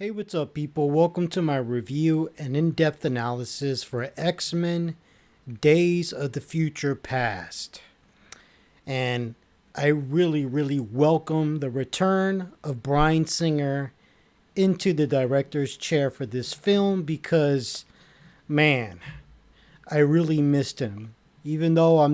Hey, what's up, people? Welcome to my review and in-depth analysis for X-Men Days of the Future Past. And I really welcome the return of Bryan Singer into the director's chair for this film because, man, I really missed him. Even though I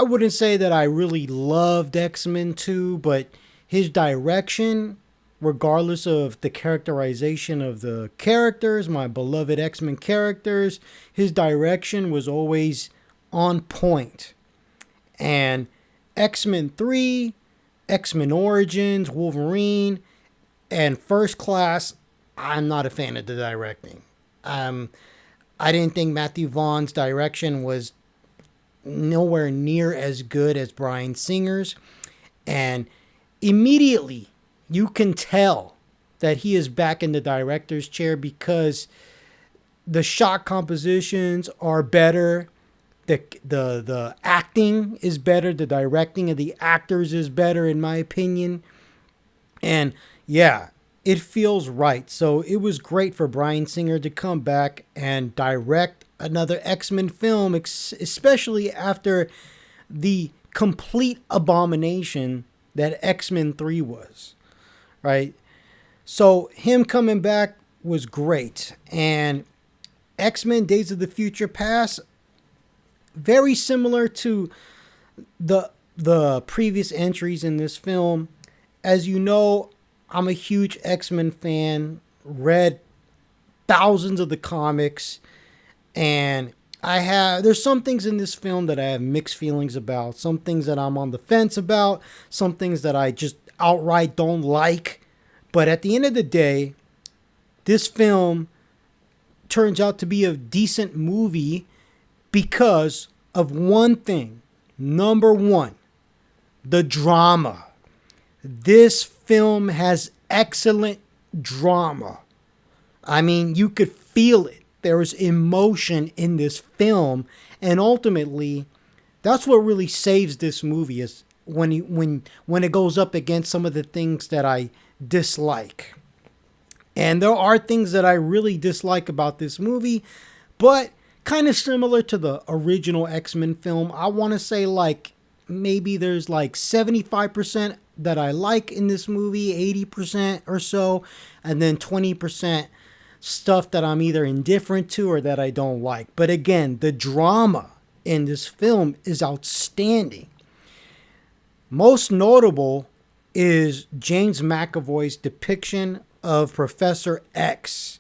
wouldn't say that I really loved X-Men 2, but his direction, regardless of the characterization of the characters, my beloved X-Men characters, his direction was always on point. And X-Men 3, X-Men Origins, Wolverine, and First Class, I'm not a fan of the directing. I didn't think Matthew Vaughn's direction was nowhere near as good as Bryan Singer's. And immediately, you can tell that he is back in the director's chair because the shot compositions are better. The acting is better. The directing of the actors is better, in my opinion. And yeah, it feels right. So it was great for Bryan Singer to come back and direct another X-Men film, especially after the complete abomination that X-Men 3 was. Right? So him coming back was great. And X-Men Days of the Future Past, very similar to the previous entries in this film. As you know, I'm a huge X-Men fan, read thousands of the comics, and there's some things in this film that I have mixed feelings about, some things that I'm on the fence about, some things that I just outright don't like. But at the end of the day, this film turns out to be a decent movie because of one thing. Number one, the drama. This film has excellent drama. I mean, you could feel it. There was emotion in this film, and ultimately, that's what really saves this movie is when it goes up against some of the things that I dislike. And there are things that I really dislike about this movie, but kind of similar to the original X-Men film. I want to say maybe there's 75% that I like in this movie, 80% or so, and then 20% stuff that I'm either indifferent to or that I don't like. But again, the drama in this film is outstanding. Most notable is James McAvoy's depiction of Professor X.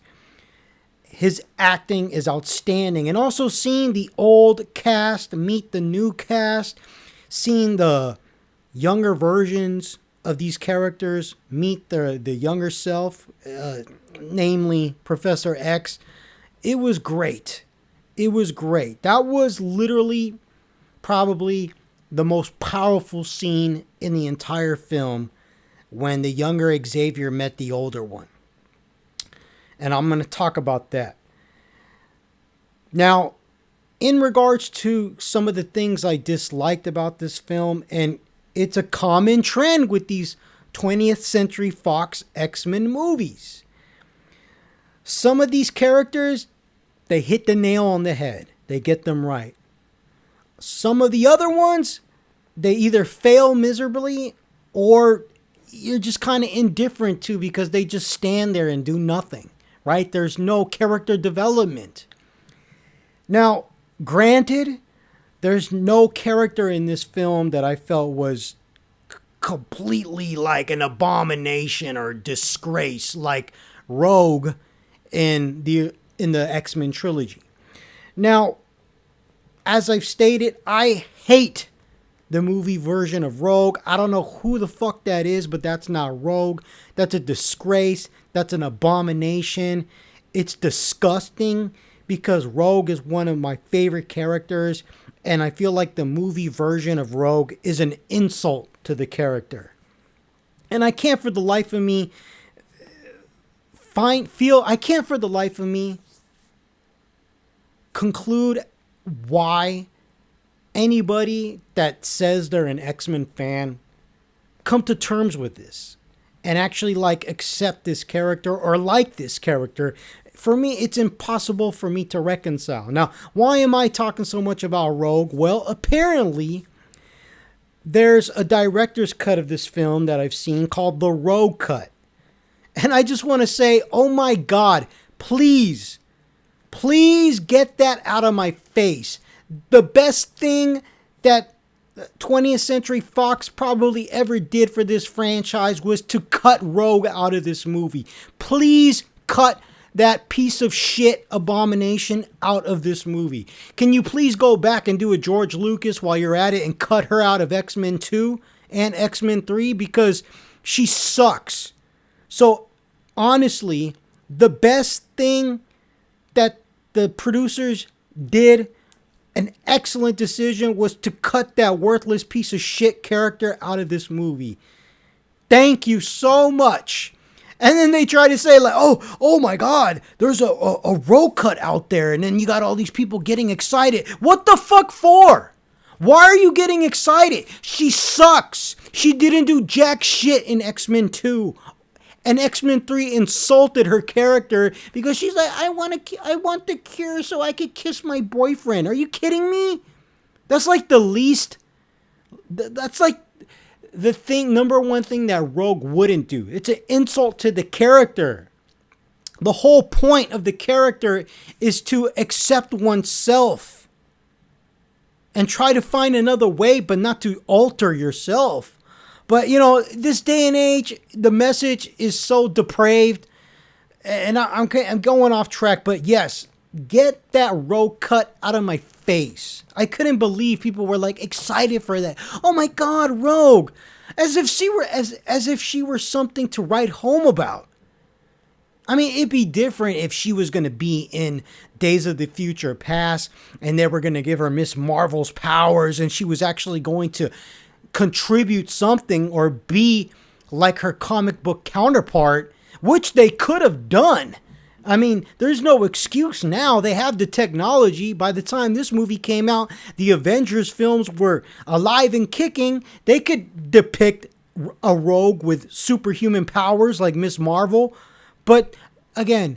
His acting is outstanding. And also seeing the old cast meet the new cast, seeing the younger versions of these characters meet the younger self, namely Professor X, it was great. It was great. That was literally probably the most powerful scene in the entire film when the younger Xavier met the older one. And I'm going to talk about that. Now, in regards to some of the things I disliked about this film, and it's a common trend with these 20th Century Fox X-Men movies. Some of these characters, they hit the nail on the head. They get them right. Some of the other ones, they either fail miserably or you're just kind of indifferent to because they just stand there and do nothing, right? There's no character development. Now, granted, there's no character in this film that I felt was completely like an abomination or disgrace like Rogue in the X-Men trilogy. Now, as I've stated, I hate the movie version of Rogue. I don't know who the fuck that is, but that's not Rogue. That's a disgrace. That's an abomination. It's disgusting because Rogue is one of my favorite characters, and I feel like the movie version of Rogue is an insult to the character. And I can't for the life of me conclude why anybody that says they're an X-Men fan come to terms with this. and actually like accept this character or like this character. For me, it's impossible for me to reconcile. Now, why am I talking so much about Rogue? Well, apparently there's a director's cut of this film that I've seen called the Rogue Cut. And I just want to say, oh my God, please get that out of my face. The best thing that 20th Century Fox probably ever did for this franchise was to cut Rogue out of this movie. Please cut that piece of shit abomination out of this movie. Can you please go back and do a George Lucas while you're at it and cut her out of X-Men 2 and X-Men 3 because she sucks. So honestly, the best thing that the producers did, an excellent decision, was to cut that worthless piece of shit character out of this movie. Thank you so much. And then they try to say like, oh my God, there's a Rogue Cut out there. And then you got all these people getting excited. What the fuck for? Why are you getting excited? She sucks. She didn't do jack shit in X-Men 2. And X-Men 3 insulted her character because she's like, I want the cure so I could kiss my boyfriend. Are you kidding me? That's like the least, that's like the number one thing that Rogue wouldn't do. It's an insult to the character. The whole point of the character is to accept oneself and try to find another way, but not to alter yourself. But, you know, this day and age, the message is so depraved. And I'm going off track, but yes, get that Rogue Cut out of my face. I couldn't believe people were like excited for that. Oh my God, Rogue. As if she were something to write home about. I mean, it'd be different if she was going to be in Days of the Future Past and they were going to give her Miss Marvel's powers and she was actually going to contribute something or be like her comic book counterpart, which they could have done. I mean, there's no excuse now. They have the technology. By the time this movie came out, the Avengers films were alive and kicking. They could depict a Rogue with superhuman powers like Miss Marvel. But again,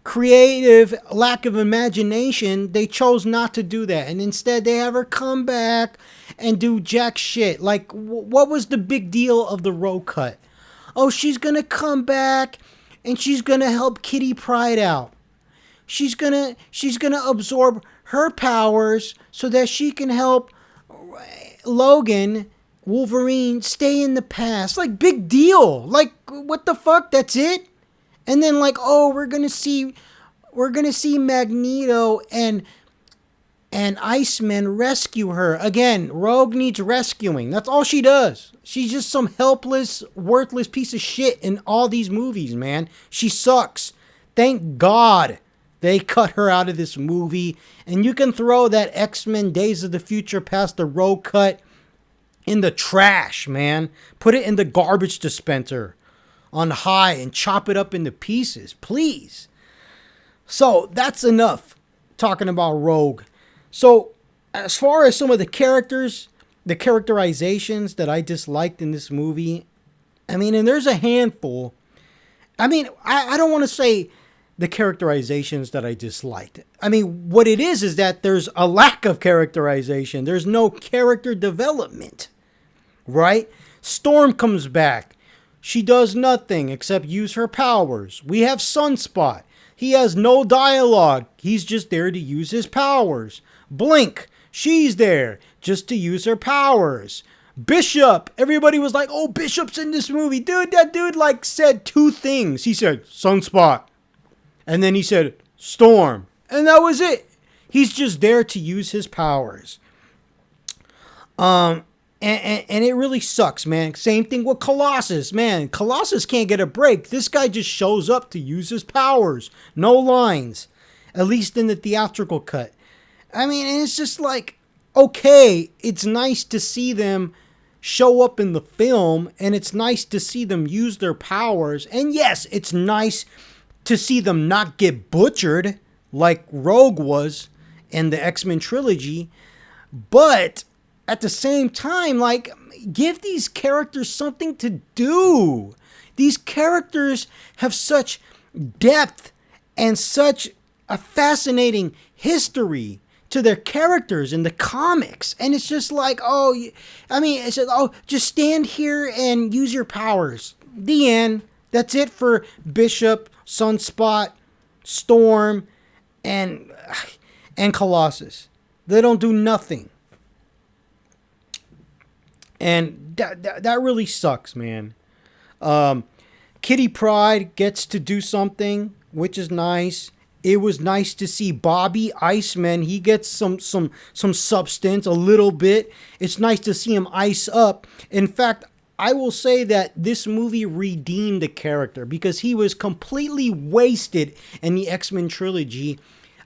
creative lack of imagination, they chose not to do that. And instead, they have her come back and do jack shit. Like, what was the big deal of the Rogue Cut? Oh, she's going to come back and she's going to help Kitty Pryde out. She's going to absorb her powers so that she can help Logan, Wolverine, stay in the past. Like, big deal. Like, what the fuck? That's it? And then like, oh, we're going to see Magneto and Iceman rescue her. Again, Rogue needs rescuing. That's all she does. She's just some helpless, worthless piece of shit in all these movies, man. She sucks. Thank God they cut her out of this movie. And you can throw that X-Men Days of the Future Past the Rogue Cut in the trash, man. Put it in the garbage dispenser on high and chop it up into pieces, please. So that's enough talking about Rogue. So as far as some of the characters, the characterizations that I disliked in this movie, I mean, and there's a handful. I mean, I don't want to say the characterizations that I disliked. I mean, what it is that there's a lack of characterization. There's no character development, right? Storm comes back. She does nothing except use her powers. We have Sunspot. He has no dialogue. He's just there to use his powers. Blink. She's there just to use her powers. Bishop. Everybody was like, oh, Bishop's in this movie. Dude, that dude like said two things. He said Sunspot. And then he said Storm. And that was it. He's just there to use his powers. And it really sucks, man. Same thing with Colossus, man. Colossus can't get a break. This guy just shows up to use his powers. No lines. At least in the theatrical cut. I mean, and it's just like, okay, it's nice to see them show up in the film. And it's nice to see them use their powers. And yes, it's nice to see them not get butchered like Rogue was in the X-Men trilogy. But at the same time, like, give these characters something to do. These characters have such depth and such a fascinating history to their characters in the comics. And it's just like, it's just, just stand here and use your powers. The end. That's it for Bishop, Sunspot, Storm, and Colossus. They don't do nothing. And that really sucks, man. Kitty Pryde gets to do something, which is nice. It was nice to see Bobby Iceman. He gets some substance, a little bit. It's nice to see him ice up. In fact, I will say that this movie redeemed the character because he was completely wasted in the X-Men trilogy.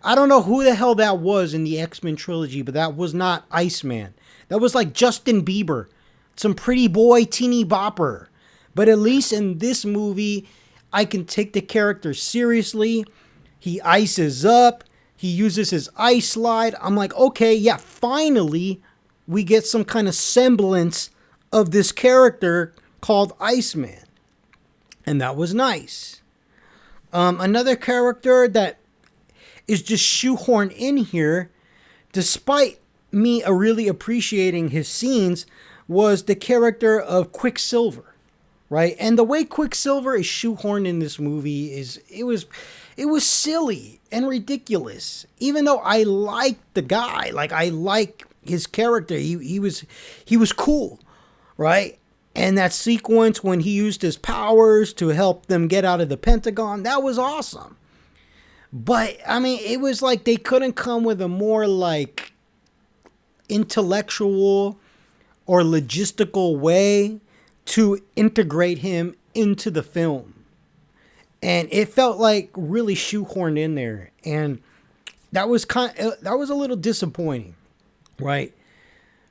I don't know who the hell that was in the X-Men trilogy, but that was not Iceman. That was like Justin Bieber, some pretty boy teeny bopper. But at least in this movie, I can take the character seriously. He ices up. He uses his ice slide. I'm like, okay, yeah, finally we get some kind of semblance of this character called Iceman. And that was nice. Another character that is just shoehorned in here, despite me really appreciating his scenes, was the character of Quicksilver, right? And the way Quicksilver is shoehorned in this movie it was silly and ridiculous. Even though I liked the guy, like I like his character, he was cool, right? And that sequence when he used his powers to help them get out of the Pentagon, that was awesome. But I mean, it was like they couldn't come with a more like intellectual or logistical way to integrate him into the film. And it felt like really shoehorned in there. And that was a little disappointing, right?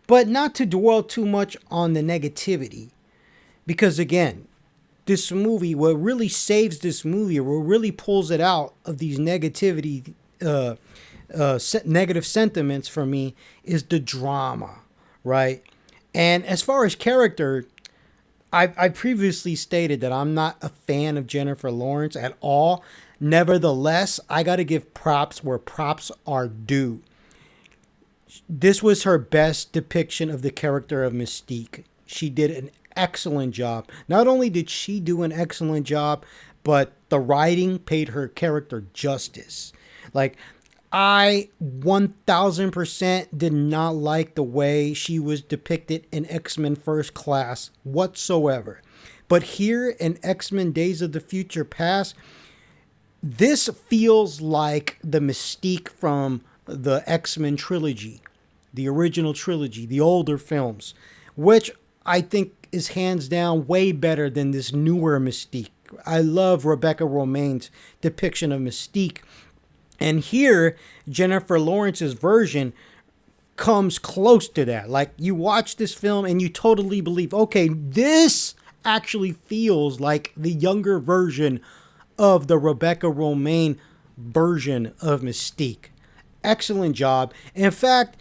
But not to dwell too much on the negativity. Because again, this movie, what really saves this movie, or what really pulls it out of these negative sentiments for me, is the drama, right? And as far as character, I previously stated that I'm not a fan of Jennifer Lawrence at all. Nevertheless, I got to give props where props are due. This was her best depiction of the character of Mystique. She did an excellent job. Not only did she do an excellent job, but the writing paid her character justice. Like, I 1000% did not like the way she was depicted in X-Men First Class whatsoever. But here in X-Men Days of the Future Past, this feels like the Mystique from the X-Men trilogy, the original trilogy, the older films, which I think is hands down way better than this newer Mystique. I love Rebecca Romijn's depiction of Mystique. And here, Jennifer Lawrence's version comes close to that. Like, you watch this film and you totally believe, okay, this actually feels like the younger version of the Rebecca Romijn version of Mystique. Excellent job. In fact,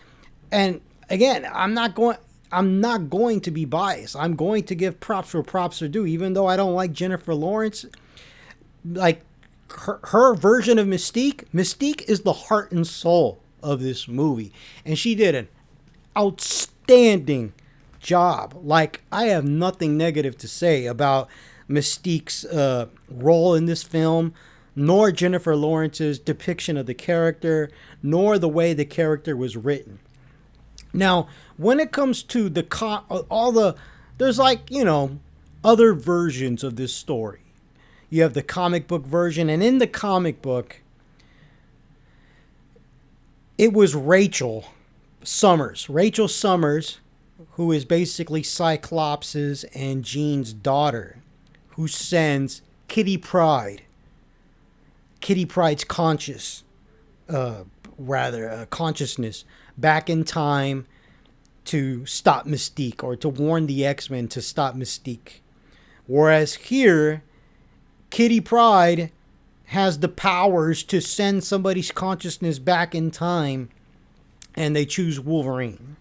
and again, I'm not going to be biased. I'm going to give props where props are due, even though I don't like Jennifer Lawrence. Like, her version of Mystique is the heart and soul of this movie. And she did an outstanding job. Like, I have nothing negative to say about Mystique's role in this film, nor Jennifer Lawrence's depiction of the character, nor the way the character was written. Now, when it comes to there's like, other versions of this story. You have the comic book version, and in the comic book, it was Rachel Summers, who is basically Cyclops' and Jean's daughter, who sends Kitty Pryde's consciousness back in time to stop Mystique, or to warn the X-Men to stop Mystique. Whereas here, Kitty Pryde has the powers to send somebody's consciousness back in time, and they choose Wolverine.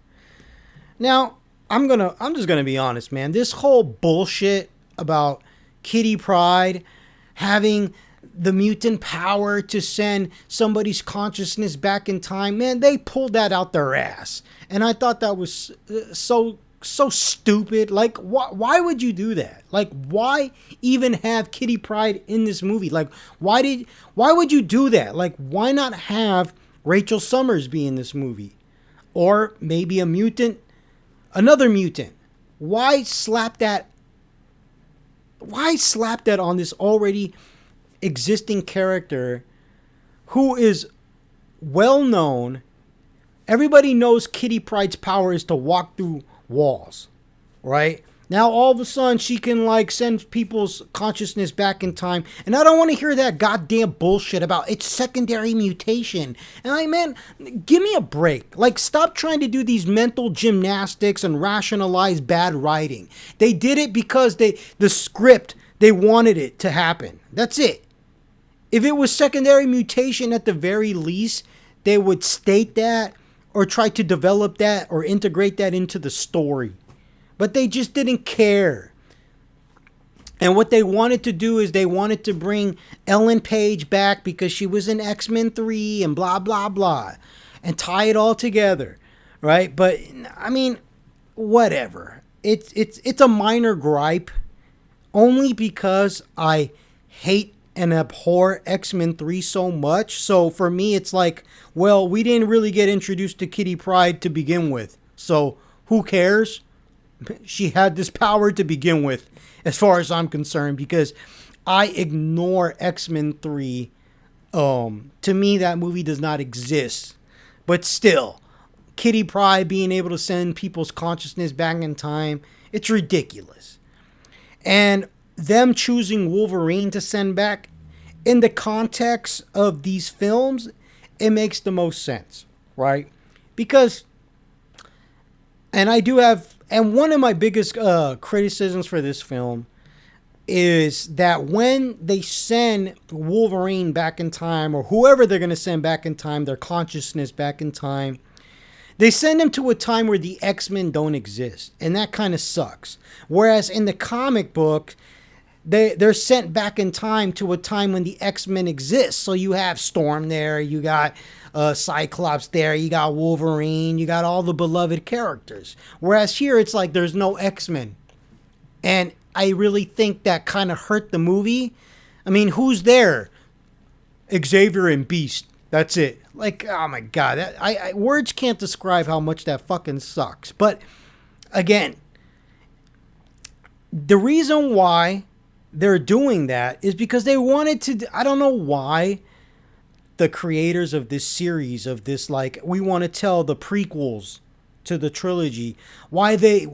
Now, I'm just gonna be honest, man. This whole bullshit about Kitty Pryde having the mutant power to send somebody's consciousness back in time. Man, they pulled that out their ass. And I thought that was so stupid. Like, why would you do that? Like, why even have Kitty Pryde in this movie? Like, why would you do that? Like, why not have Rachel Summers be in this movie? Or maybe another mutant. Why slap that on this already existing character who is well known? Everybody knows Kitty Pryde's power is to walk through walls, right? Now all of a sudden she can like send people's consciousness back in time, and I don't want to hear that goddamn bullshit about it's secondary mutation. And like, man, give me a break. Like, stop trying to do these mental gymnastics and rationalize bad writing. They did it because the script, they wanted it to happen. That's it. If it was secondary mutation, at the very least, they would state that or try to develop that or integrate that into the story. But they just didn't care. And what they wanted to do is they wanted to bring Ellen Page back because she was in X-Men 3 and blah, blah, blah. And tie it all together, right? But, I mean, whatever. It's a minor gripe. Only because I hate and abhor X-Men 3 so much. So for me, it's like, well, we didn't really get introduced to Kitty Pryde to begin with. So who cares? She had this power to begin with, as far as I'm concerned, because I ignore X-Men 3. To me, that movie does not exist. But still, Kitty Pryde being able to send people's consciousness back in time, it's ridiculous. And them choosing Wolverine to send back, in the context of these films, it makes the most sense, right? Because, and one of my biggest criticisms for this film is that when they send Wolverine back in time, or whoever they're going to send back in time, their consciousness back in time, they send them to a time where the X-Men don't exist. And that kind of sucks. Whereas in the comic book, they're sent back in time to a time when the X-Men exist. So you have Storm there, you got Cyclops there, you got Wolverine, you got all the beloved characters. Whereas here, it's like there's no X-Men. And I really think that kind of hurt the movie. I mean, who's there? Xavier and Beast. That's it. Like, oh my God. Words can't describe how much that fucking sucks. But, again, the reason why they're doing that is because they wanted to... I don't know why the creators of this series, of this, like, we want to tell the prequels to the trilogy, why they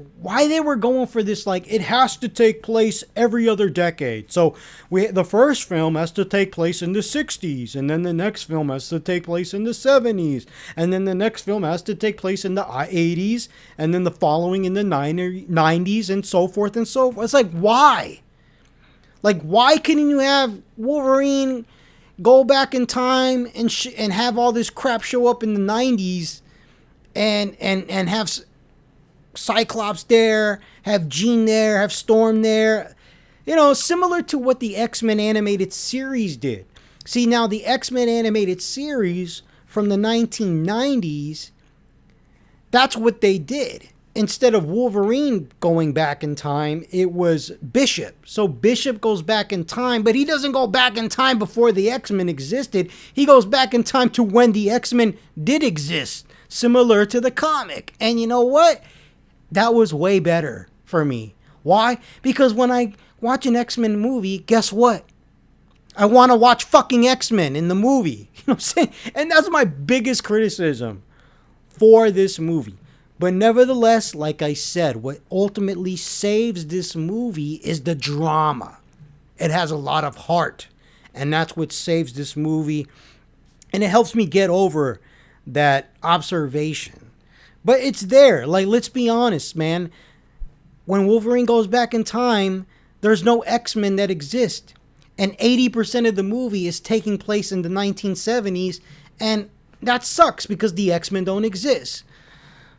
were going for this, like, it has to take place every other decade. So the first film has to take place in the 60s, and then the next film has to take place in the 70s, and then the next film has to take place in the 80s, and then the following in the 90s, and so forth and so forth. It's like, why? Like, why couldn't you have Wolverine go back in time and have all this crap show up in the 90s? And have Cyclops there, have Jean there, have Storm there. You know, similar to what the X-Men animated series did. See, now the X-Men animated series from the 1990s, that's what they did. Instead of Wolverine going back in time, it was Bishop. So Bishop goes back in time, but he doesn't go back in time before the X-Men existed. He goes back in time to when the X-Men did exist. Similar to the comic. And you know what? That was way better for me. Why? Because when I watch an X-Men movie, guess what? I want to watch fucking X-Men in the movie. You know what I'm saying? And that's my biggest criticism for this movie. But nevertheless, like I said, what ultimately saves this movie is the drama. It has a lot of heart. And that's what saves this movie. And it helps me get over that observation. But it's there. Like, let's be honest, man. When Wolverine goes back in time, there's no X-Men that exist. And 80% of the movie is taking place in the 1970s. And that sucks because the X-Men don't exist.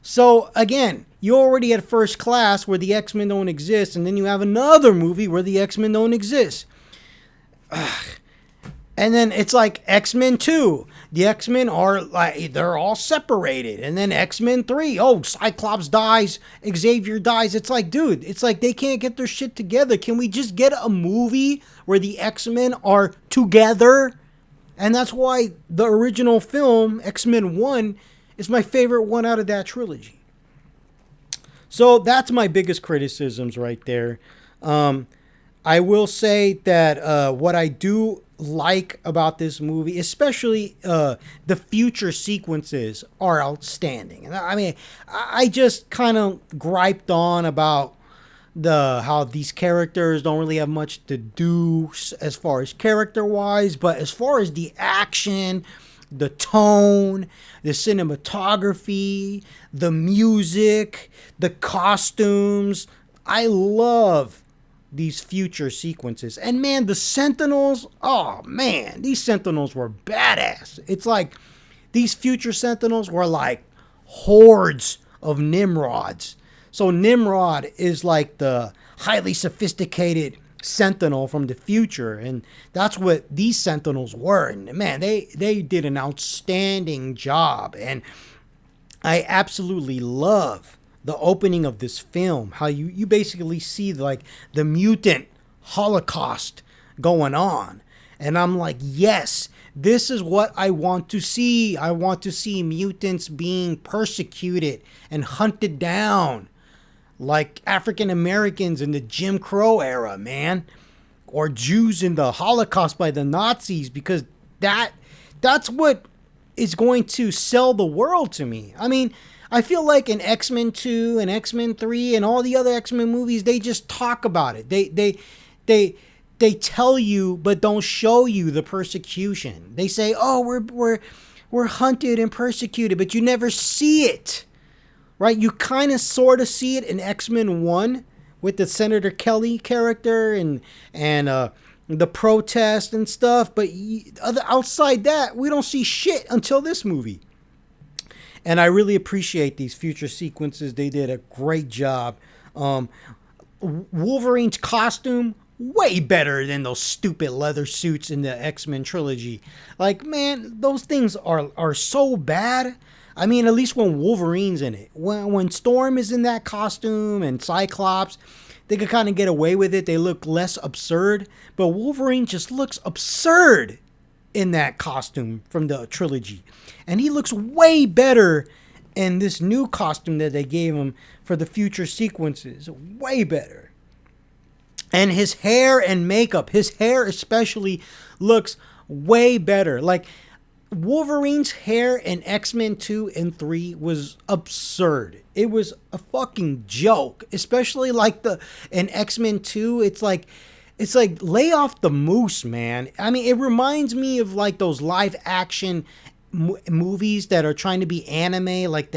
So, again, You already had First Class where the X-Men don't exist, and then you have another movie where the X-Men don't exist. Ugh. And then it's like X-Men 2. The X-Men are like, they're all separated. And then X-Men 3. Oh, Cyclops dies. Xavier dies. It's like, dude, it's like they can't get their shit together. Can we just get a movie where the X-Men are together? And that's why the original film, X-Men 1, is my favorite one out of that trilogy. So that's my biggest criticisms right there. I will say that what I do like about this movie, especially the future sequences, are outstanding. I mean, I just kind of griped on about how these characters don't really have much to do as far as character-wise, but as far as the action, the tone, the cinematography, the music, the costumes, I love these future sequences. And man, the Sentinels, oh man, these Sentinels were badass. It's like these future Sentinels were like hordes of Nimrods. So Nimrod is like the highly sophisticated Sentinel from the future, and that's what these Sentinels were. And man, they did an outstanding job, and I absolutely love the opening of this film, how you basically see like the mutant holocaust going on. And I'm like, yes, this is what I want to see. I want to see mutants being persecuted and hunted down like African Americans in the Jim Crow era, man. Or Jews in the Holocaust by the Nazis, because that's what is going to sell the world to me. I mean, I feel like in X-Men 2 and X-Men 3 and all the other X-Men movies, they just talk about it. They tell you but don't show you the persecution. They say, "Oh, we're hunted and persecuted," but you never see it. Right? You kind of sort of see it in X-Men 1 with the Senator Kelly character and the protest and stuff, but outside that, we don't see shit until this movie. And I really appreciate these future sequences. They did a great job. Wolverine's costume, way better than those stupid leather suits in the X-Men trilogy. Like, man, those things are so bad. I mean, at least when Wolverine's in it. When Storm is in that costume and Cyclops, they could kind of get away with it. They look less absurd. But Wolverine just looks absurd in that costume from the trilogy. And he looks way better in this new costume that they gave him for the future sequences. Way better. And his hair and makeup, his hair especially, looks way better. Like, Wolverine's hair in X-Men 2 and 3 was absurd. It was a fucking joke. Especially like in X-Men 2, it's like lay off the moose, man. I mean, it reminds me of like those live action movies that are trying to be anime, like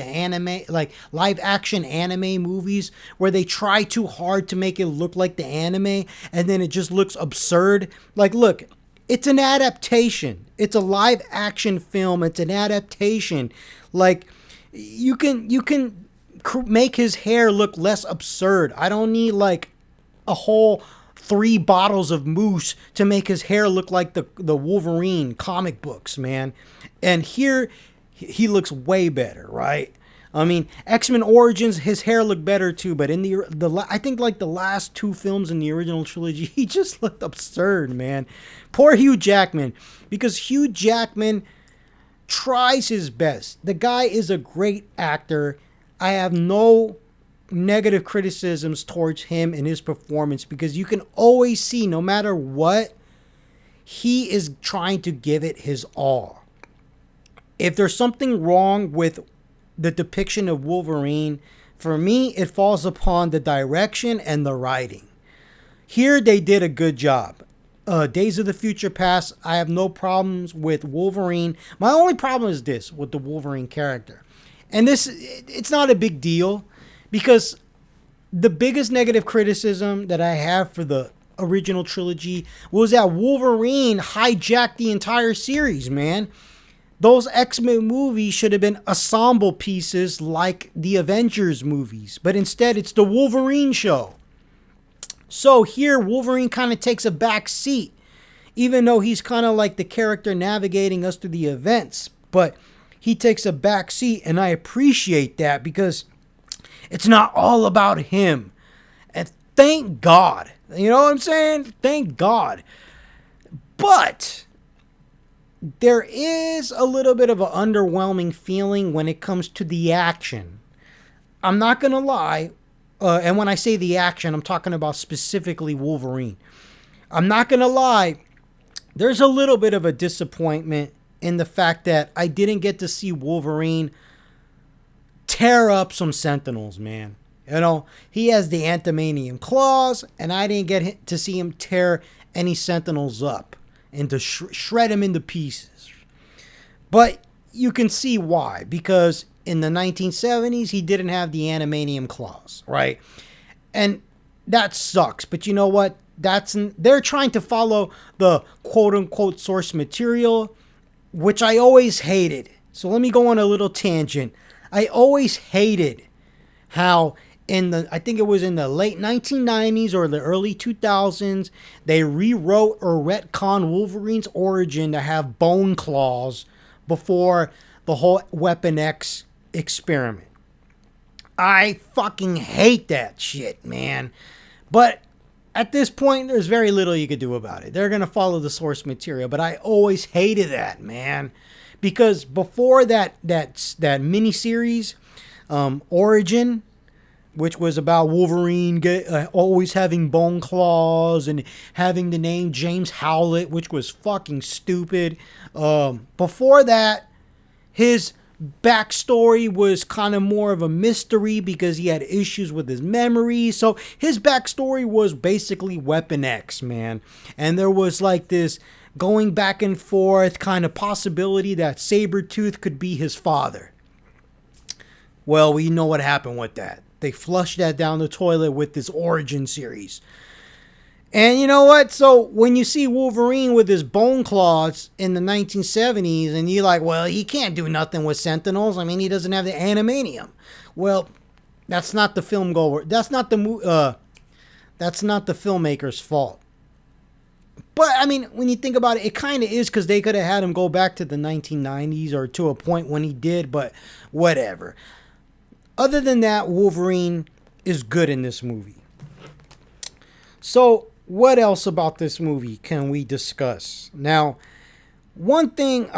like live action anime movies where they try too hard to make it look like the anime and then it just looks absurd. Like, look, it's an adaptation. It's a live action film. It's an adaptation. Like, you can make his hair look less absurd. I don't need like a whole 3 bottles of mousse to make his hair look like the Wolverine comic books, man. And here he looks way better, right? I mean, X-Men Origins, his hair looked better too, but in I think like the last 2 films in the original trilogy, he just looked absurd, man. Poor Hugh Jackman, because Hugh Jackman tries his best. The guy is a great actor. I have no negative criticisms towards him and his performance, because you can always see, no matter what, he is trying to give it his all. If there's something wrong with the depiction of Wolverine, for me, it falls upon the direction and the writing. Here, they did a good job. Days of the Future Past, I have no problems with Wolverine. My only problem is this with the Wolverine character. And it's not a big deal, because the biggest negative criticism that I have for the original trilogy was that Wolverine hijacked the entire series, man. those X-Men movies should have been ensemble pieces like the Avengers movies, but instead it's the Wolverine show. So here Wolverine kind of takes a back seat, even though he's kind of like the character navigating us through the events, but he takes a back seat, and I appreciate that because it's not all about him. And thank God. You know what I'm saying? Thank God. But there is a little bit of an underwhelming feeling when it comes to the action. I'm not going to lie. And when I say the action, I'm talking about specifically Wolverine. I'm not going to lie. There's a little bit of a disappointment in the fact that I didn't get to see Wolverine tear up some Sentinels, man. You know, he has the Antimanium claws, and I didn't get to see him tear any Sentinels up and to shred them into pieces. But you can see why, because in the 1970s, he didn't have the Antimanium claws, right? And that sucks. But you know what? They're trying to follow the quote-unquote source material, which I always hated. So let me go on a little tangent. I always hated how I think it was in the late 1990s or the early 2000s, they rewrote or retconned Wolverine's origin to have bone claws before the whole Weapon X experiment. I fucking hate that shit, man. But at this point, there's very little you could do about it. They're going to follow the source material, but I always hated that, man. Because before that miniseries, Origin, which was about Wolverine always having bone claws and having the name James Howlett, which was fucking stupid. Before that, his backstory was kind of more of a mystery because he had issues with his memory. So his backstory was basically Weapon X, man. And there was like this going back and forth kind of possibility that Sabretooth could be his father. Well, we know what happened with that. They flushed that down the toilet with this Origin series. And you know what? So when you see Wolverine with his bone claws in the 1970s, and you're like, well, he can't do nothing with Sentinels. I mean, he doesn't have the Animanium. Well, that's not the film goer. That's not the filmmaker's fault. But I mean, when you think about it, it kind of is, because they could have had him go back to the 1990s or to a point when he did. But whatever. Other than that, Wolverine is good in this movie. So, what else about this movie can we discuss? Now, one thing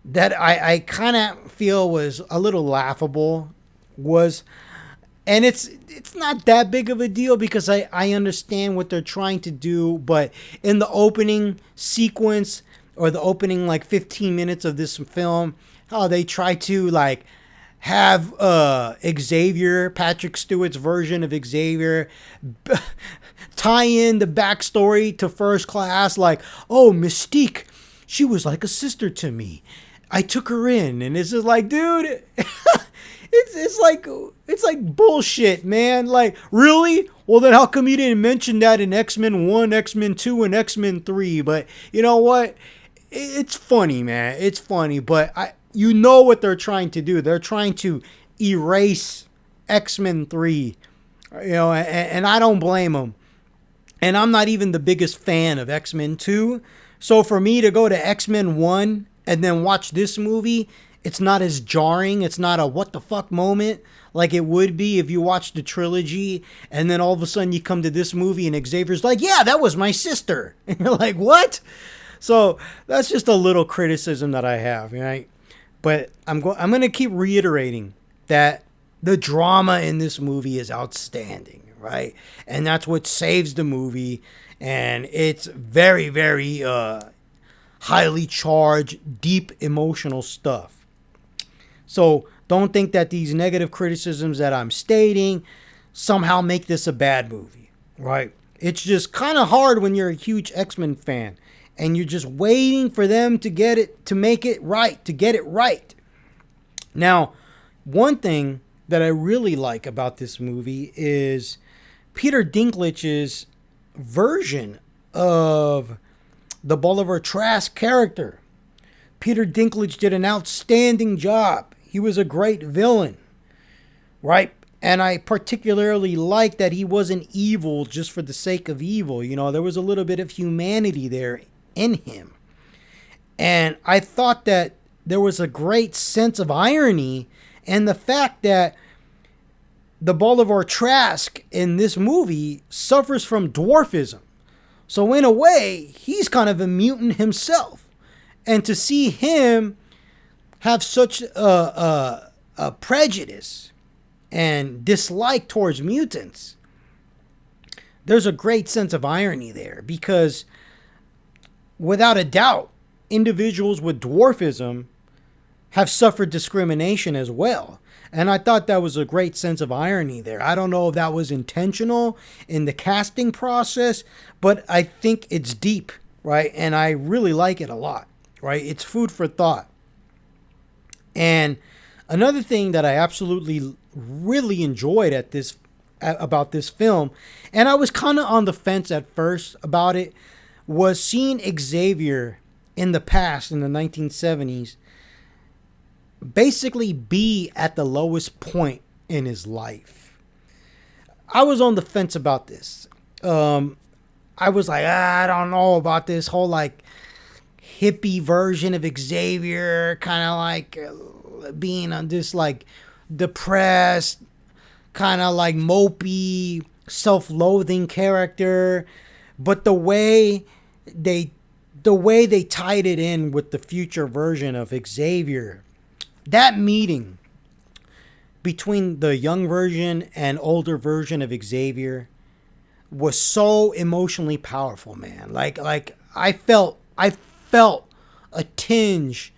that I kind of feel was a little laughable was, and it's not that big of a deal because I understand what they're trying to do, but in the opening sequence or the opening like 15 minutes of this film, how they try to like have Xavier, Patrick Stewart's version of Xavier, tie in the backstory to First Class, like, oh, Mystique, she was like a sister to me. I took her in, and it's just like, dude, it's like bullshit, man. Like, really? Well, then how come you didn't mention that in X-Men 1, X-Men 2, and X-Men 3? But you know what? It's funny, man. It's funny, but you know what they're trying to do. They're trying to erase X-Men 3, you know, and I don't blame them. And I'm not even the biggest fan of X-Men 2. So for me to go to X-Men 1 and then watch this movie, it's not as jarring. It's not a what the fuck moment like it would be if you watched the trilogy and then all of a sudden you come to this movie and Xavier's like, yeah, that was my sister. And you're like, what? So that's just a little criticism that I have, right? But I'm going to keep reiterating that the drama in this movie is outstanding, right? And that's what saves the movie. And it's very, very highly charged, deep emotional stuff. So don't think that these negative criticisms that I'm stating somehow make this a bad movie, right? It's just kind of hard when you're a huge X-Men fan and you're just waiting for them to get it, to make it right, to get it right. Now, one thing that I really like about this movie is Peter Dinklage's version of the Bolivar Trask character. Peter Dinklage did an outstanding job. He was a great villain, right? And I particularly like that he wasn't evil just for the sake of evil. You know, there was a little bit of humanity there in him. And I thought that there was a great sense of irony in the fact that the Bolivar Trask in this movie suffers from dwarfism. So in a way, he's kind of a mutant himself. And to see him have such a prejudice and dislike towards mutants, there's a great sense of irony there, because without a doubt, individuals with dwarfism have suffered discrimination as well. And I thought that was a great sense of irony there. I don't know if that was intentional in the casting process, but I think it's deep, right? And I really like it a lot, right? It's food for thought. And another thing that I absolutely really enjoyed about this film, and I was kind of on the fence at first about it, was seeing Xavier in the past, in the 1970s, basically be at the lowest point in his life. I was on the fence about this. I was like, I don't know about this whole like hippie version of Xavier, kind of like being on this like depressed, kind of like mopey, self-loathing character. But the way they tied it in with the future version of Xavier, that meeting between the young version and older version of Xavier was so emotionally powerful, man. Like I felt a tinge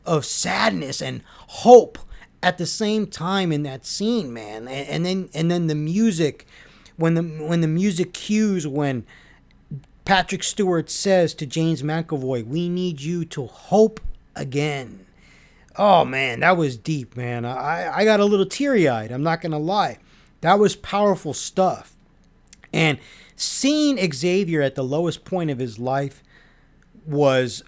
of sadness and hope at the same time in that scene, man. And then the music, when the music cues, when Patrick Stewart says to James McAvoy, "We need you to hope again." Oh, man, that was deep, man. I got a little teary-eyed. I'm not going to lie. That was powerful stuff. And seeing Xavier at the lowest point of his life was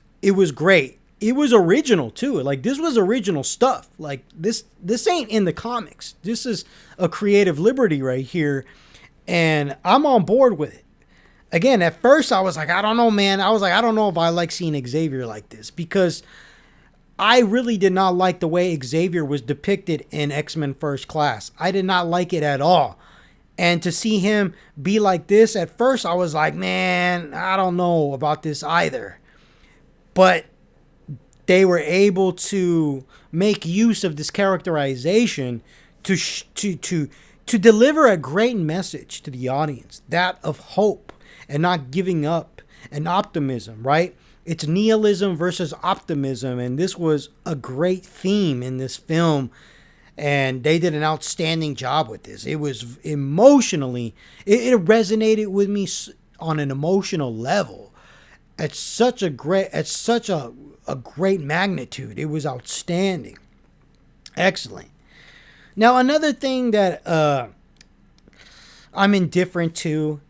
great. It was original, too. Like, this was original stuff. Like, this ain't in the comics. This is a creative liberty right here. And I'm on board with it. Again, at first, I was like, I don't know, man. I was like, I don't know if I like seeing Xavier like this, because I really did not like the way Xavier was depicted in X-Men First Class. I did not like it at all. And to see him be like this, at first I was like, man, I don't know about this either. But they were able to make use of this characterization to deliver a great message to the audience, that of hope and not giving up and optimism, right? It's nihilism versus optimism, and this was a great theme in this film, and they did an outstanding job with this. It was emotionally, it resonated with me on an emotional level at such a great magnitude. It was outstanding. Excellent. Now, another thing that I'm indifferent to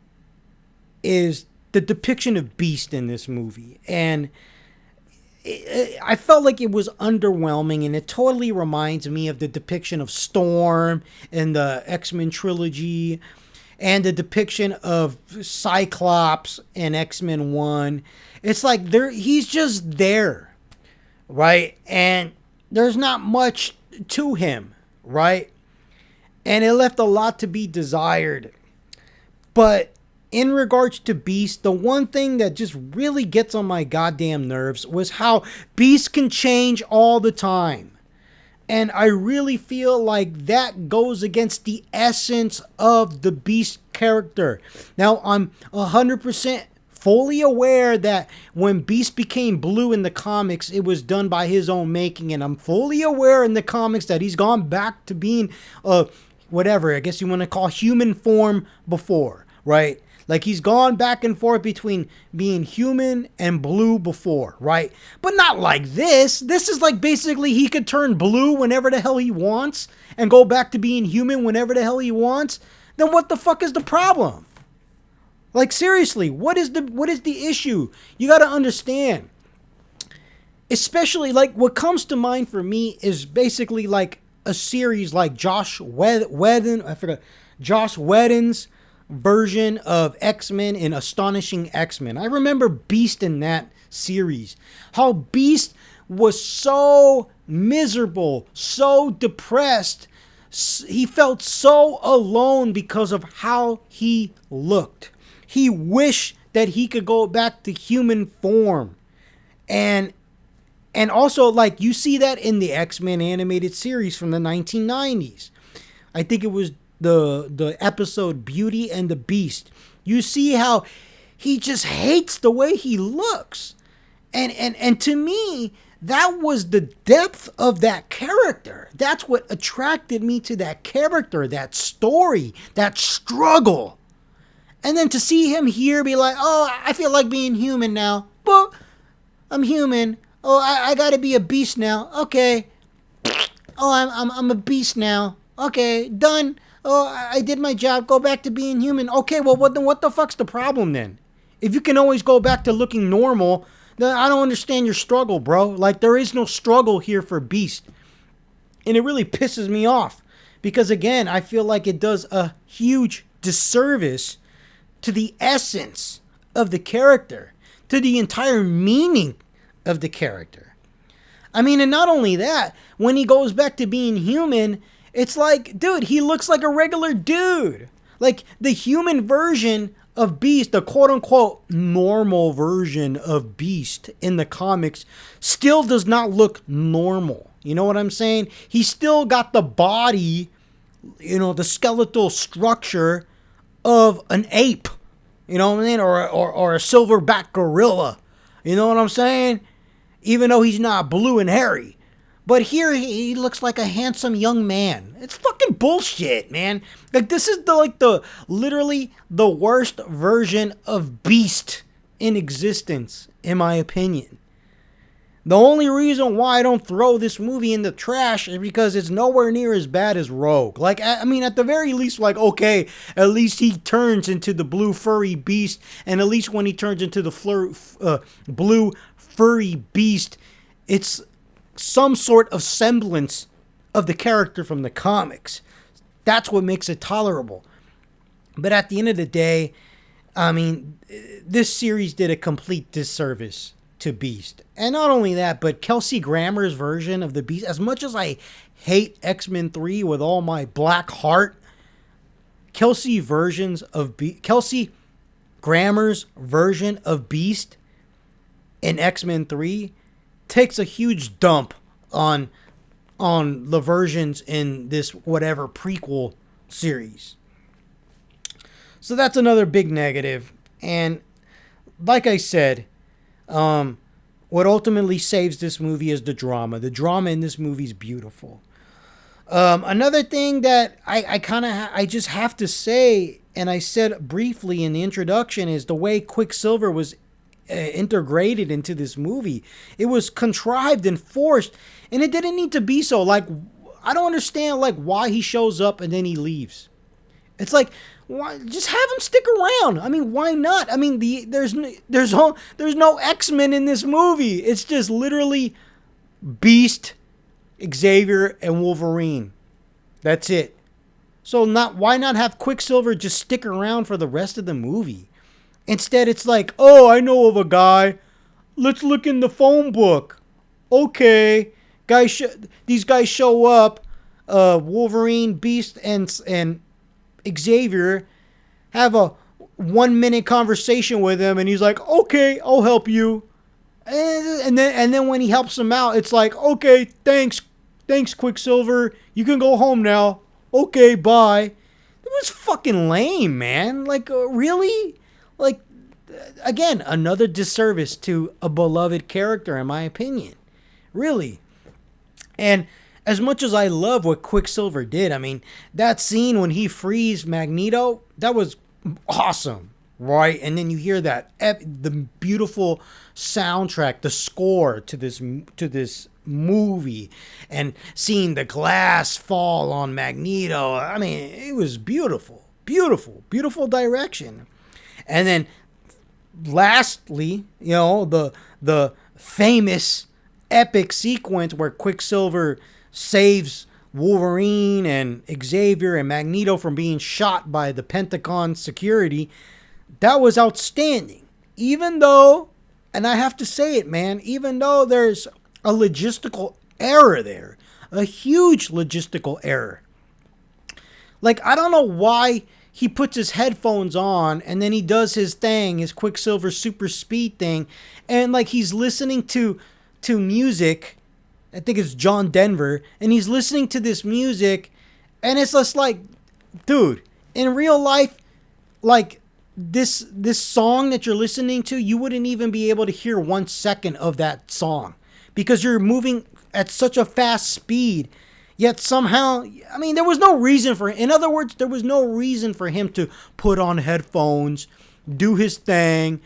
is the depiction of Beast in this movie. And I felt like it was underwhelming, and it totally reminds me of the depiction of Storm in the X-Men trilogy and the depiction of Cyclops in X-Men 1. It's like he's just there, right? And there's not much to him, right? And it left a lot to be desired. But in regards to Beast, the one thing that just really gets on my goddamn nerves was how Beast can change all the time. And I really feel like that goes against the essence of the Beast character. Now, I'm 100% fully aware that when Beast became blue in the comics, it was done by his own making. And I'm fully aware in the comics that he's gone back to being, whatever, I guess you want to call human form before, right? Like, he's gone back and forth between being human and blue before, right? But not like this. This is like basically he could turn blue whenever the hell he wants and go back to being human whenever the hell he wants. Then what the fuck is the problem? Like, seriously, what is the issue? You got to understand. Especially, like, what comes to mind for me is basically like a series like Josh Whedon's version of X-Men in Astonishing X-Men. I remember Beast in that series. How Beast was so miserable, so depressed. He felt so alone because of how he looked. He wished that he could go back to human form. And also, like, you see that in the X-Men animated series from the 1990s. I think it was the episode Beauty and the Beast. You see how he just hates the way he looks. And to me, that was the depth of that character. That's what attracted me to that character, that story, that struggle. And then to see him here be like, oh, I feel like being human now. But I'm human. Oh, I gotta be a beast now. Okay. Oh, I'm a beast now. Okay, done. Oh, I did my job. Go back to being human. Okay, well, what the fuck's the problem then? If you can always go back to looking normal, then I don't understand your struggle, bro. Like, there is no struggle here for Beast. And it really pisses me off. Because, again, I feel like it does a huge disservice to the essence of the character, to the entire meaning of the character. I mean, and not only that, when he goes back to being human, it's like, dude, he looks like a regular dude. Like, the human version of Beast, the quote-unquote normal version of Beast in the comics, still does not look normal. You know what I'm saying? He's still got the body, you know, the skeletal structure of an ape. You know what I mean? Or a silverback gorilla. You know what I'm saying? Even though he's not blue and hairy. But here he looks like a handsome young man. It's fucking bullshit, man. Like, this is literally the worst version of Beast in existence, in my opinion. The only reason why I don't throw this movie in the trash is because it's nowhere near as bad as Rogue. Like, I mean, at the very least, like, okay, at least he turns into the blue furry beast, and at least when he turns into the blue furry beast, it's some sort of semblance of the character from the comics. That's what makes it tolerable. But at the end of the day, I mean, this series did a complete disservice to Beast. And not only that, but Kelsey Grammer's version of the Beast, as much as I hate X-Men 3 with all my black heart, Kelsey Grammer's version of Beast in X-Men 3 takes a huge dump on the versions in this whatever prequel series. So that's another big negative. And like I said, what ultimately saves this movie is the drama. The drama in this movie is beautiful. Another thing that I just have to say, and I said briefly in the introduction, is the way Quicksilver was integrated into this movie. It was contrived and forced, and it didn't need to be so. Like, I don't understand, like, why he shows up and then he leaves. It's like, why just have him stick around? I mean, why not? I mean, there's no X-Men in this movie. It's just literally Beast, Xavier, and Wolverine. That's it. So why not have Quicksilver just stick around for the rest of the movie? Instead, it's like, oh, I know of a guy. Let's look in the phone book. Okay, these guys show up. Wolverine, Beast, and Xavier have a 1-minute conversation with him, and he's like, okay, I'll help you. And then when he helps him out, it's like, okay, thanks Quicksilver, you can go home now. Okay, bye. It was fucking lame, man. Like, really? Like, again, another disservice to a beloved character, in my opinion. Really. And as much as I love what Quicksilver did, I mean, that scene when he frees Magneto, that was awesome, right? And then you hear the beautiful soundtrack, the score to this movie, and seeing the glass fall on Magneto. I mean, it was beautiful, beautiful, beautiful direction. And then lastly, the famous epic sequence where Quicksilver saves Wolverine and Xavier and Magneto from being shot by the Pentagon security. That was outstanding. Even though, and I have to say it, man, even though there's a logistical error there, a huge logistical error. Like, I don't know why he puts his headphones on and then he does his thing, his Quicksilver super speed thing, and like he's listening to music. I think it's John Denver, and he's listening to this music, and it's just like, dude, in real life, like this song that you're listening to, you wouldn't even be able to hear 1 second of that song because you're moving at such a fast speed. Yet somehow, I mean, there was no reason for, in other words, there was no reason for him to put on headphones, do his thing,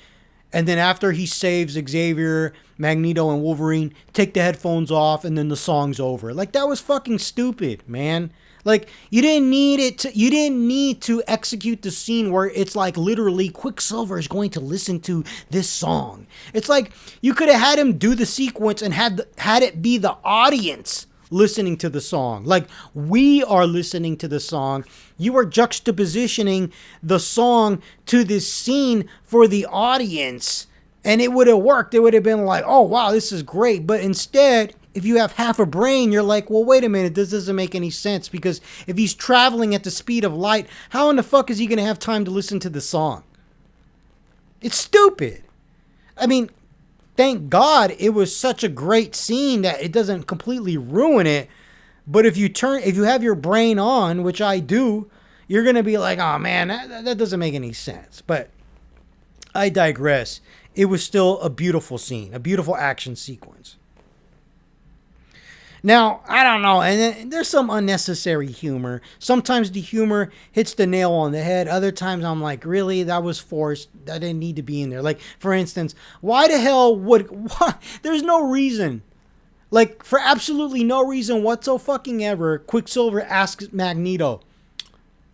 and then after he saves Xavier, Magneto, and Wolverine, take the headphones off, and then the song's over. Like, that was fucking stupid, man. Like, you didn't need to execute the scene where it's like literally Quicksilver is going to listen to this song. It's like you could have had him do the sequence and had it be the audience listening to the song. Like, we are listening to the song. You are juxtapositioning the song to this scene for the audience, and it would have worked. It would have been like, oh wow, this is great. But instead, if you have half a brain, you're like, well, wait a minute, this doesn't make any sense, because if he's traveling at the speed of light, how in the fuck is he going to have time to listen to the song? It's stupid. I mean, thank God it was such a great scene that it doesn't completely ruin it. But if you have your brain on, which I do, you're going to be like, oh man, that doesn't make any sense. But I digress. It was still a beautiful scene, a beautiful action sequence. Now, I don't know, and then there's some unnecessary humor. Sometimes the humor hits the nail on the head. Other times I'm like, really? That was forced. That didn't need to be in there. Like, for instance, why the hell there's no reason. Like, for absolutely no reason whatsoever, Quicksilver asks Magneto,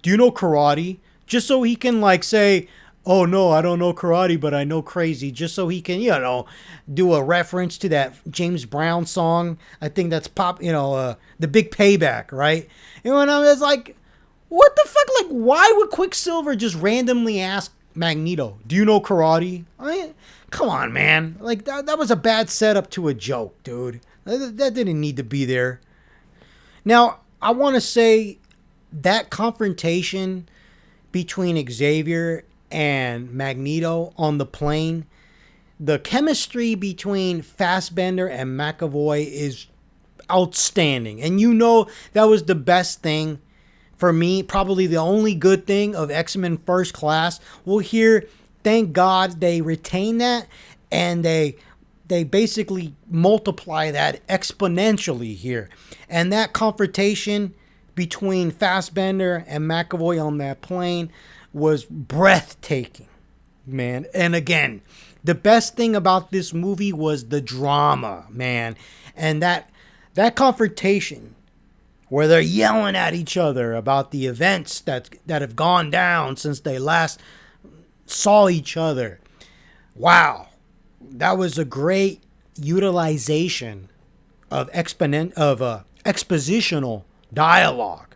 do you know karate? Just so he can, like, say, oh no, I don't know karate, but I know crazy. Just so he can, do a reference to that James Brown song. I think that's The Big Payback, right? And I was like, what the fuck? Like, why would Quicksilver just randomly ask Magneto, do you know karate? I mean, come on, man. Like, that was a bad setup to a joke, dude. That didn't need to be there. Now, I want to say that confrontation between Xavier and Magneto on the plane, the chemistry between Fassbender and McAvoy is outstanding. And that was the best thing for me, probably the only good thing of X-Men First Class. Well, here, thank God they retain that, and they basically multiply that exponentially here. And that confrontation between Fassbender and McAvoy on that plane was breathtaking, man. And again, the best thing about this movie was the drama, man. And that confrontation where they're yelling at each other about the events that have gone down since they last saw each other. Wow. That was a great utilization of expositional dialogue.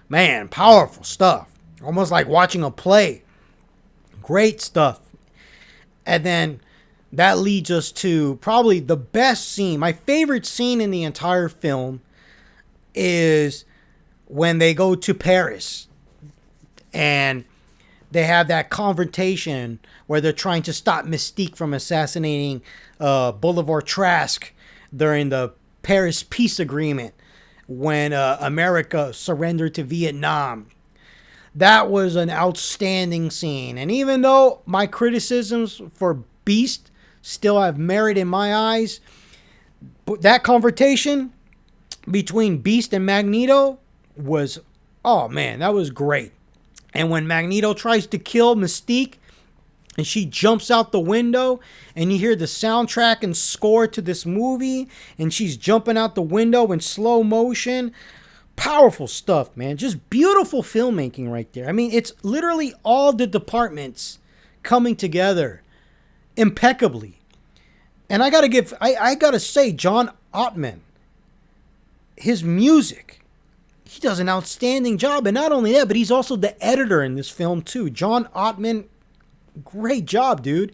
Man, powerful stuff. Almost like watching a play. Great stuff. And then that leads us to probably the best scene. My favorite scene in the entire film is when they go to Paris and they have that confrontation where they're trying to stop Mystique from assassinating Bolivar Trask during the Paris peace agreement when America surrendered to Vietnam. That was an outstanding scene. And even though my criticisms for Beast still have merit in my eyes, but that confrontation between Beast and Magneto was, oh man, that was great. And when Magneto tries to kill Mystique and she jumps out the window and you hear the soundtrack and score to this movie and she's jumping out the window in slow motion. Powerful stuff, man. Just beautiful filmmaking right there. I mean, it's literally all the departments coming together impeccably. And I gotta say, John Ottman, his music, he does an outstanding job. And not only that, but he's also the editor in this film too. John Ottman, great job, dude.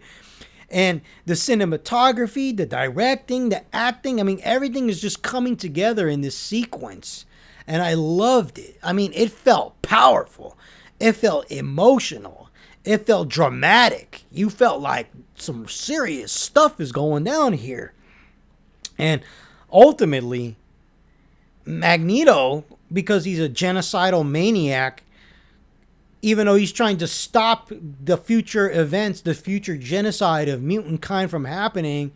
And the cinematography, the directing, the acting, I mean, everything is just coming together in this sequence. And I loved it. I mean, it felt powerful. It felt emotional. It felt dramatic. You felt like some serious stuff is going down here. And ultimately, Magneto, because he's a genocidal maniac, even though he's trying to stop the future events, the future genocide of mutant kind from happening,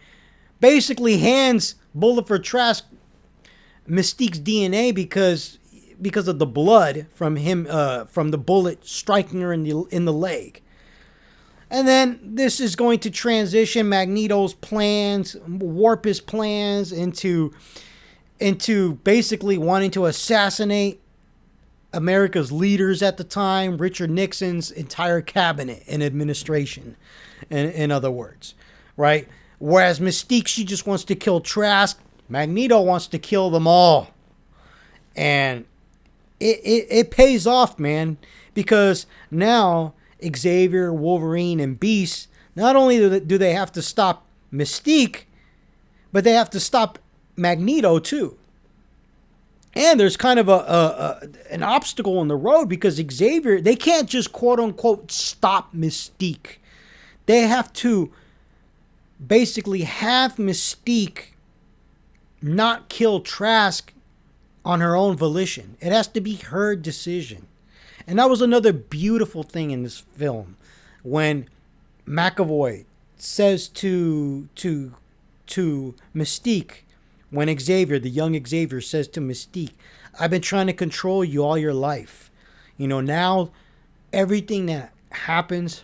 basically hands Bullet for Trask Mystique's DNA because of the blood from him, from the bullet striking her in the leg. And then this is going to transition Magneto's plans, warp his plans into basically wanting to assassinate America's leaders at the time, Richard Nixon's entire cabinet and administration, in other words, right? Whereas Mystique, she just wants to kill Trask. Magneto wants to kill them all. And it pays off, man, because now Xavier, Wolverine, and Beast, not only do they have to stop Mystique, but they have to stop Magneto too. And there's kind of an obstacle in the road because Xavier, they can't just quote unquote stop Mystique. They have to basically have Mystique not kill Trask on her own volition. It has to be her decision. And that was another beautiful thing in this film when McAvoy says to Mystique, when Xavier, the young Xavier, says to Mystique, I've been trying to control you all your life. You know, now everything that happens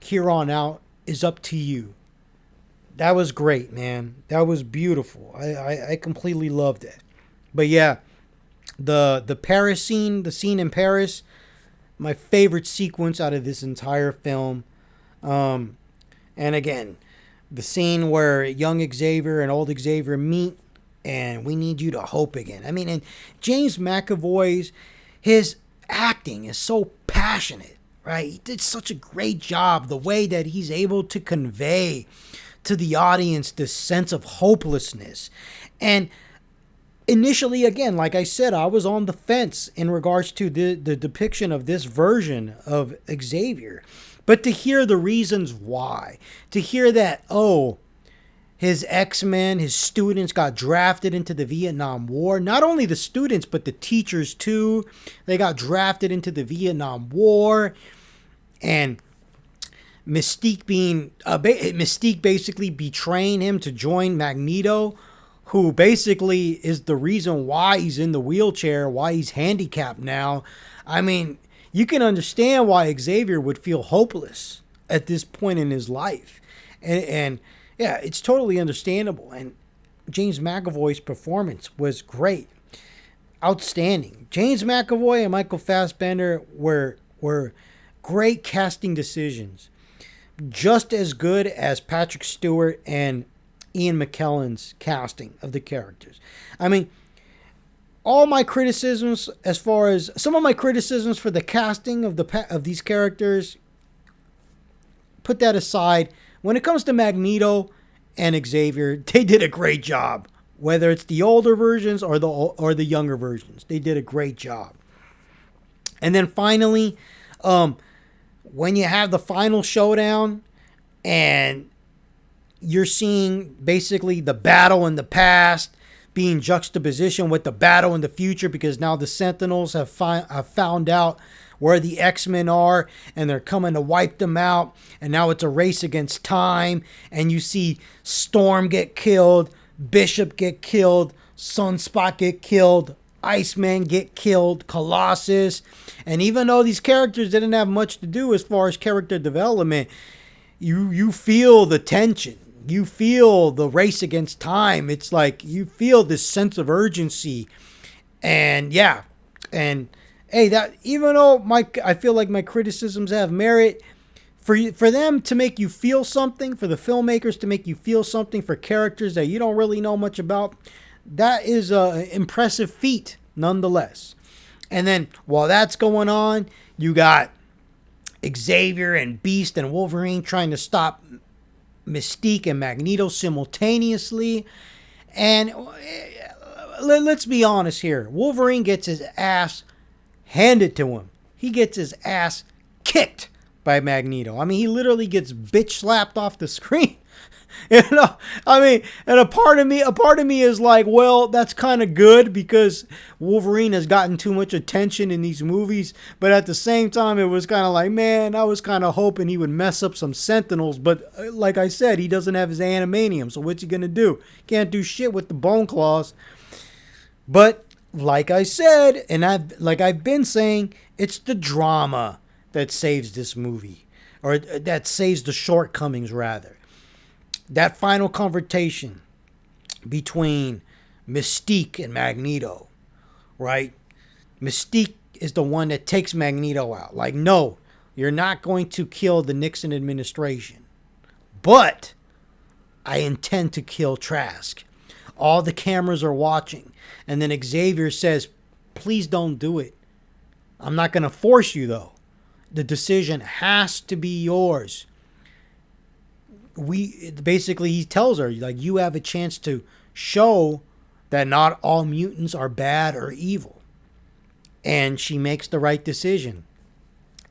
here on out is up to you. That was great, man. That was beautiful. I completely loved it. But yeah, the Paris scene, the scene in Paris, my favorite sequence out of this entire film. And again, the scene where young Xavier and old Xavier meet, and we need you to hope again. I mean, and James McAvoy's, his acting is so passionate, right? He did such a great job. The way that he's able to convey to the audience this sense of hopelessness. And initially, again, like I said, I was on the fence in regards to the depiction of this version of Xavier. But to hear the reasons why, to hear that, oh, his X-Men, his students got drafted into the Vietnam War. Not only the students, but the teachers too. They got drafted into the Vietnam War. And Mystique basically betraying him to join Magneto, who basically is the reason why he's in the wheelchair, why he's handicapped now. I mean, you can understand why Xavier would feel hopeless at this point in his life. And yeah, it's totally understandable. And James McAvoy's performance was great. Outstanding. James McAvoy and Michael Fassbender were great casting decisions. Just as good as Patrick Stewart and Ian McKellen's casting of the characters. I mean, all my criticisms, as far as some of my criticisms for the casting of these characters, put that aside. When it comes to Magneto and Xavier, they did a great job. Whether it's the older versions or the younger versions, they did a great job. And then finally, when you have the final showdown and you're seeing basically the battle in the past being juxtaposition with the battle in the future, because now the Sentinels have found out where the X-Men are and they're coming to wipe them out, and now it's a race against time, and you see Storm get killed, Bishop get killed, Sunspot get killed, Iceman get killed, Colossus. And even though these characters didn't have much to do as far as character development, you feel the tension. You feel the race against time. It's like you feel this sense of urgency. And yeah. And hey, that even though I feel like my criticisms have merit, for them to make you feel something, for the filmmakers to make you feel something for characters that you don't really know much about, that is an impressive feat nonetheless. And then while that's going on, you got Xavier and Beast and Wolverine trying to stop Mystique and Magneto simultaneously. And let's be honest here. Wolverine gets his ass handed to him. He gets his ass kicked by Magneto. I mean, he literally gets bitch slapped off the screen. You know, I mean, and a part of me is like, well, that's kind of good because Wolverine has gotten too much attention in these movies. But at the same time, it was kind of like, man, I was kind of hoping he would mess up some Sentinels. But like I said, he doesn't have his animanium. So what's he going to do? Can't do shit with the bone claws. But like I said, and I've been saying, it's the drama that saves this movie, or that saves the shortcomings rather. That final confrontation between Mystique and Magneto, right? Mystique is the one that takes Magneto out. Like, no, you're not going to kill the Nixon administration, but I intend to kill Trask. All the cameras are watching. And then Xavier says, please don't do it. I'm not going to force you, though. The decision has to be yours. He tells her, like, you have a chance to show that not all mutants are bad or evil. And she makes the right decision.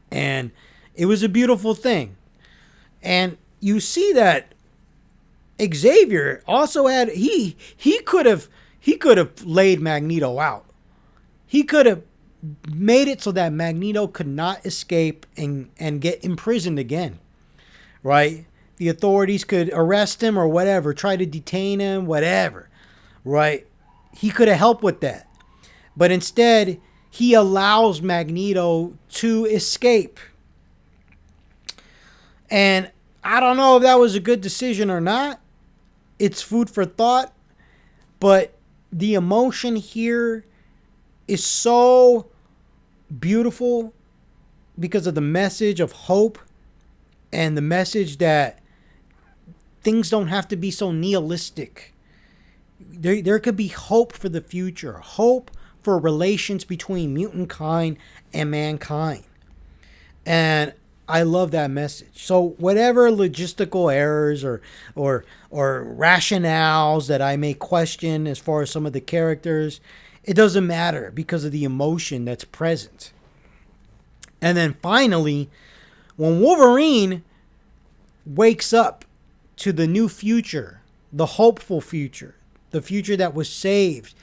And it was a beautiful thing. And you see that Xavier also had, he could have laid Magneto out. He could have made it so that Magneto could not escape and get imprisoned again. Right? The authorities could arrest him or whatever, try to detain him, whatever, right? He could have helped with that. But instead, he allows Magneto to escape. And I don't know if that was a good decision or not. It's food for thought. But the emotion here is so beautiful because of the message of hope and the message that things don't have to be so nihilistic. There could be hope for the future. Hope for relations between mutant kind and mankind. And I love that message. So whatever logistical errors or rationales that I may question as far as some of the characters, it doesn't matter because of the emotion that's present. And then finally, when Wolverine wakes up to the new future, the hopeful future, the future that was saved,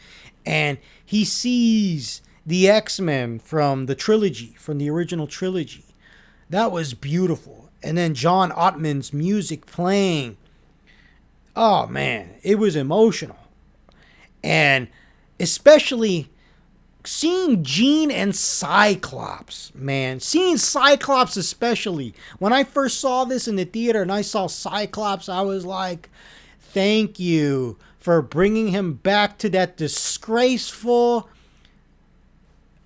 and he sees the X-Men from the trilogy, from the original trilogy. That was beautiful. And then John Ottman's music playing. Oh man, it was emotional. And especially seeing Jean and Cyclops, man. Seeing Cyclops especially. When I first saw this in the theater and I saw Cyclops, I was like, thank you for bringing him back to that disgraceful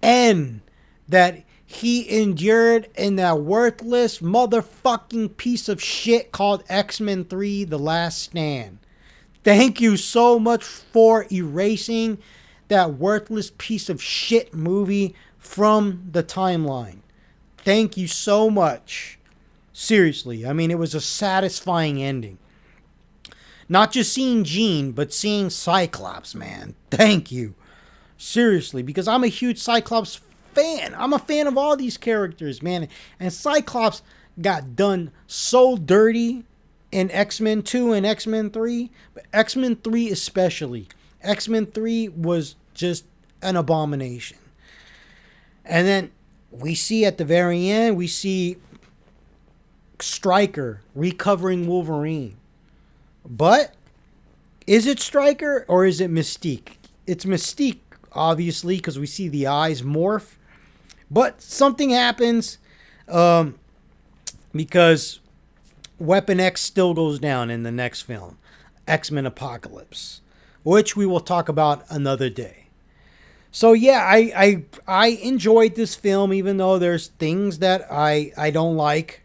end that he endured in that worthless motherfucking piece of shit called X-Men 3: The Last Stand. Thank you so much for erasing that worthless piece of shit movie from the timeline. Thank you so much. Seriously, I mean, it was a satisfying ending. Not just seeing Jean, but seeing Cyclops, man. Thank you. Seriously, because I'm a huge Cyclops fan. I'm a fan of all these characters, man. And Cyclops got done so dirty in X-Men 2 and X-Men 3, but X-Men 3 especially. X-Men 3 was just an abomination. And then we see at the very end, we see Stryker recovering Wolverine. But is it Stryker or is it Mystique? It's Mystique, obviously, because we see the eyes morph. But something happens because Weapon X still goes down in the next film, X-Men Apocalypse, which we will talk about another day. So yeah, I enjoyed this film, even though there's things that I don't like.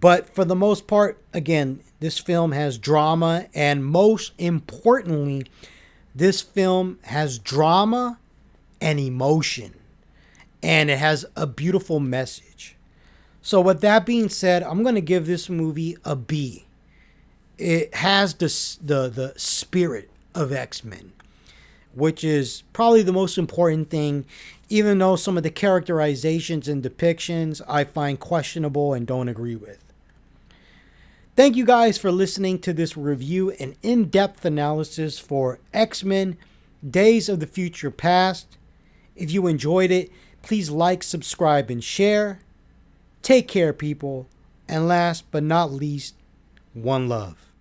But for the most part, again, this film has drama, and most importantly, this film has drama and emotion, and it has a beautiful message. So with that being said, I'm going to give this movie a B. It has the spirit of X-Men, which is probably the most important thing, even though some of the characterizations and depictions I find questionable and don't agree with. Thank you guys for listening to this review and in-depth analysis for X-Men Days of the Future Past. If you enjoyed it, please like, subscribe, and share. Take care, people. And last but not least, one love.